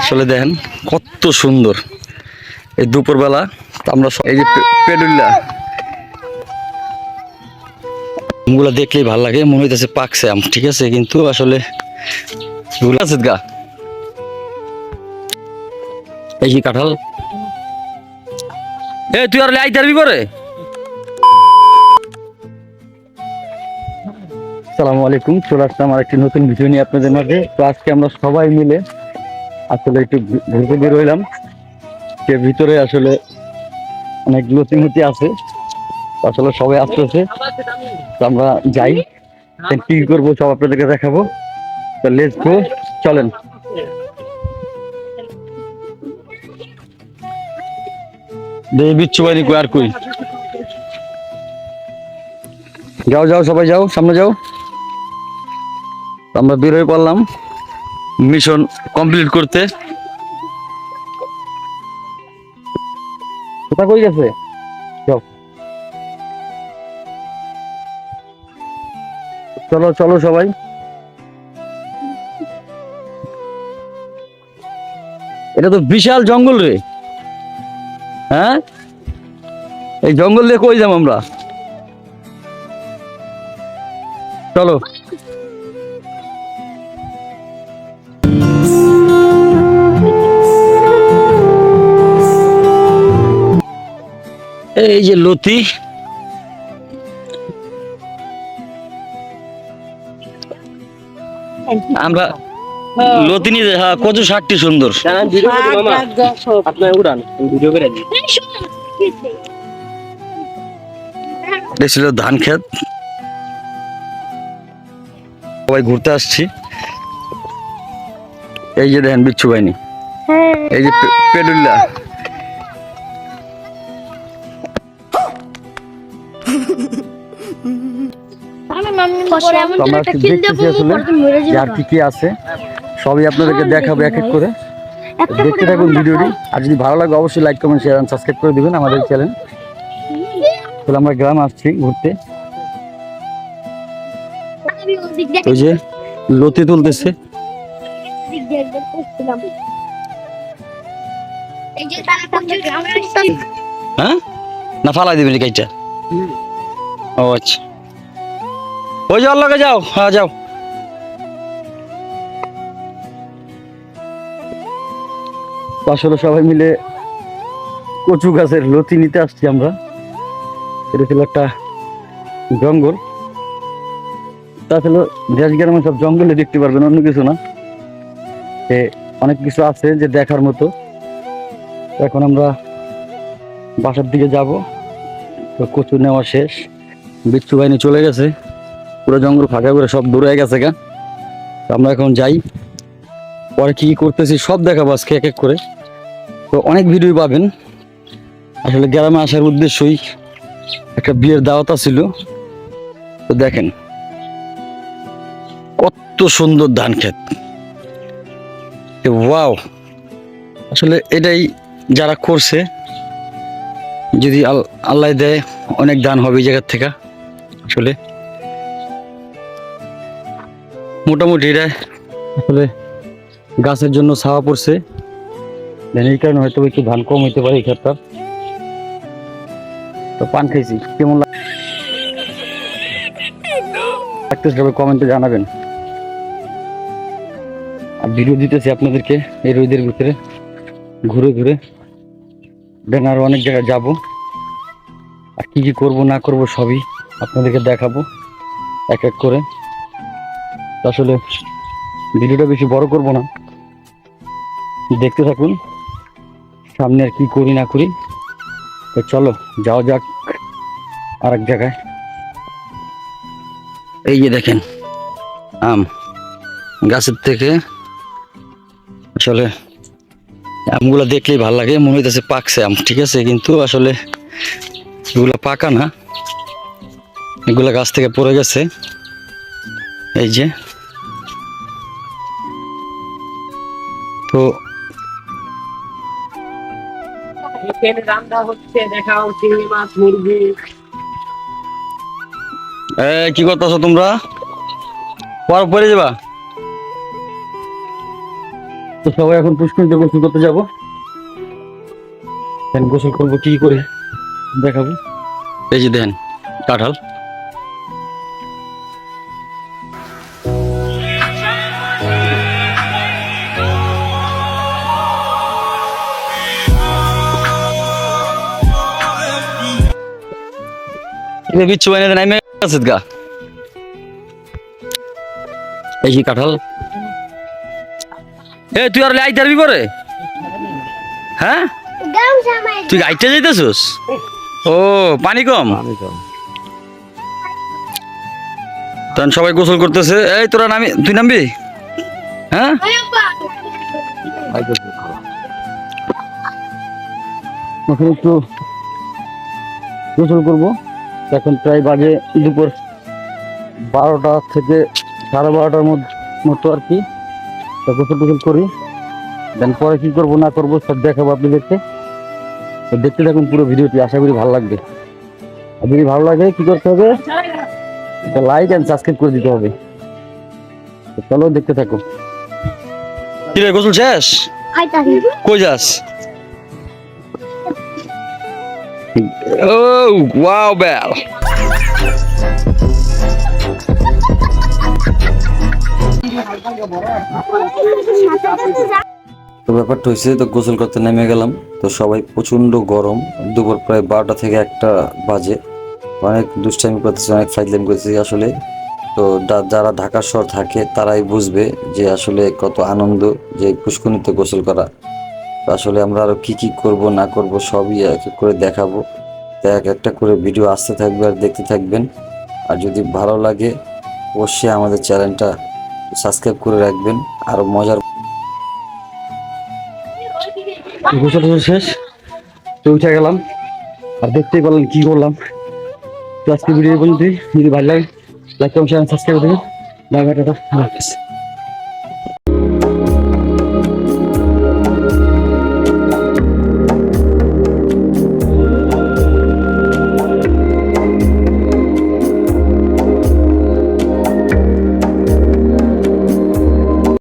আসলে দেখেন কত সুন্দর এই দুপুরবেলা আমরা এই যে পেডুল্লা আমগুলো দেখলেই ভালো লাগে, মনে হইতেছে পাকছে আম, ঠিক আছে, কিন্তু আসলে আছে গা এই যে কাঁঠাল। এ তুই আর আইতে পারবি পরে। আসসালামু আলাইকুম, চলে আসলাম আর একটি নতুন ভিডিও নিয়ে আপনাদের মাঝে। তো আজকে আমরা সবাই মিলে আসলে একটু ঘুরতে বের হইলাম। যে ভিতরে আসলে অনেক লতিমতি আছে, আসলে সবাই আসতেছে, তো আমরা যাই, কি করবো সব আপনাদেরকে দেখাবো। তো লেটস গো, চলেন। বিচ্ছু বাহিনী কই আর কই, যাও যাও সবাই যাও, সামনে যাও। আমরা বের হয়ে পড়লাম মিশন কমপ্লিট করতে। কোথা কই গেছে, যাও চলো চলো সবাই। এটা তো বিশাল জঙ্গল রে। হ্যাঁ, এই জঙ্গল দিয়ে কই যাবো আমরা, চলো। এই যে লতি, আমরা লতি নিয়ে হ্যাঁ কচু শাকটি সুন্দর। ছিল ধান ক্ষেত, সবাই ঘুরতে আসছি। এই যে দেখেন বিচ্ছু বাহিনী, এই যে পেডুল্লা, আর কি কি আছে সবই আপনাদেরকে দেখাবো এক এক করে, দেখতে থাকুন ভিডিওটি। আর যদি ভালো লাগে অবশ্যই like comment share and subscribe করে দিবেন আমাদের চ্যানেল। তাহলে আমরা গ্রামে আসছি ঘুরতে। ওই যে লতি তুলতেছে, হ্যাঁ না ফালাই দিবেন কাইটা। ও আচ্ছা, ওই যাও লগে যাও, হ্যাঁ যাও। আসলে সবাই মিলে কচু গাছের লতি নিতে আসছি আমরা। এটা ছিল একটা জঙ্গল, তাহলে দেশ গ্রামে সব জঙ্গলে দেখতে পারবেন, অন্য কিছু না। অনেক কিছু আছে যে দেখার মতো। এখন আমরা বাসার দিকে যাব। তো কচু নেওয়া শেষ, বিচ্ছু বাহিনী চলে গেছে, পুরো জঙ্গল ফাঁকা করে সব দূরে গেছে গা। আমরা এখন যাই, পরে কি করতেছি সব দেখাবো আজকে এক এক করে। তো অনেক ভিডিও পাবেন। আসলে গ্রামে আসার উদ্দেশ্যই একটা বিয়ের দাওয়াত ছিল। তো দেখেন কত সুন্দর ধান ক্ষেত, ওয়াও। আসলে এটাই যারা করছে, যদি আল্লাহ দেয় অনেক দান হবে এই জায়গার থেকে। আসলে মোটামুটি এটা আসলে গাছের জন্য ছাওয়া পড়ছে, এই কারণে হয়তো একটু ধান কম হইতে পারে এই ক্ষেতটা। তো পান খাইছি, কেমন লাগতেছে সবাই কমেন্টে জানাবেন। আর ভিডিও দিতেছি আপনাদেরকে এই রোদের ভিতরে ঘুরে ঘুরে, দেন আরো অনেক জায়গায় যাব। আর কি কি করবো না করবো সবই আপনাদেরকে দেখাবো এক এক করে। আসলে ভিডিওটা বেশি বড় করব না, দেখতে থাকুন সামনে আর কি করি না করি। তো চলো যাওয়া যাক আর এক জায়গায়। এই যে দেখেন আম গাছের থেকে, আসলে আমগুলো দেখলেই ভালো লাগে, মনে হইতেছে পাকছে আম, ঠিক আছে, কিন্তু আসলে এগুলো পাকা না, এগুলা গাছ থেকে পড়ে গেছে। এই যে, তো রান্না হচ্ছে, দেখা হচ্ছে মাছ মুরগি। কি করতেছো তোমরা, পরে যাবা? তো সবাই এখন পুষ্করিণীতে গোসল করতে যাবো। গোসল করবো কি করে দেখাবো। এই যে দেন কাঁঠাল, বিচ্ছু বাইনে নাইমে আছে গা। এই যে কাঁঠাল। এ তুই আর আইতে পারবি পরে? হ্যাঁ তুই আইতে যাইতেছিস? ও পানি কম, তখন সবাই গোসল করতেছে। এই তোরা নামি, তুই নামবি? হ্যাঁ একটু গোসল করবো। এখন প্রায় বাজে দুপুর 12টা থেকে 12:30টার মতো আর কি। গোসল টোসল করি, দেন পরে কি করবো না করবো সব দেখাবো আপনাদেরকে। তো দেখতে থাকুন পুরো ভিডিওটি, আশা করি ভালো লাগবে। আর যদি ভালো লাগে কি করতে হবে, লাইক এন্ড সাবস্ক্রাইব করে দিতে হবে। তো চলো দেখতে থাকো। কি রে গোসল শেষ? কই যাস? ও ওয়াও বেল। তো ব্যাপারটা হয়েছে, তো গোসল করতে নেমে গেলাম। তো সবাই প্রচন্ড গরম, দুপুর প্রায় 12টা থেকে 1টা বাজে। অনেক দুষ্টামি করতেছে, অনেক ফাইজলামি করতেছে আসলে। তো যারা ঢাকা শহর থাকে তারাই বুঝবে যে আসলে কত আনন্দ যে পুষ্করিণীতে গোসল করা। তো আসলে আমরা আরো কি কি করব না করব সবই এক এক করে দেখাবো। তো এক একটা করে ভিডিও আসতে থাকবে আর দেখতে থাকবেন। আর যদি ভালো লাগে অবশ্যই আমাদের চ্যানেলটা সাবস্ক্রাইব করে রাখবেন। আরো মজার গোসল শেষ, তো উঠে গেলাম। আর দেখতেই পারলেন কি করলাম। তো আজকে ভিডিও পর্যন্ত, যদি ভালো লাগে লাইক কমেন্ট সাবস্ক্রাইব করে দেবেন। Bye bye, tata.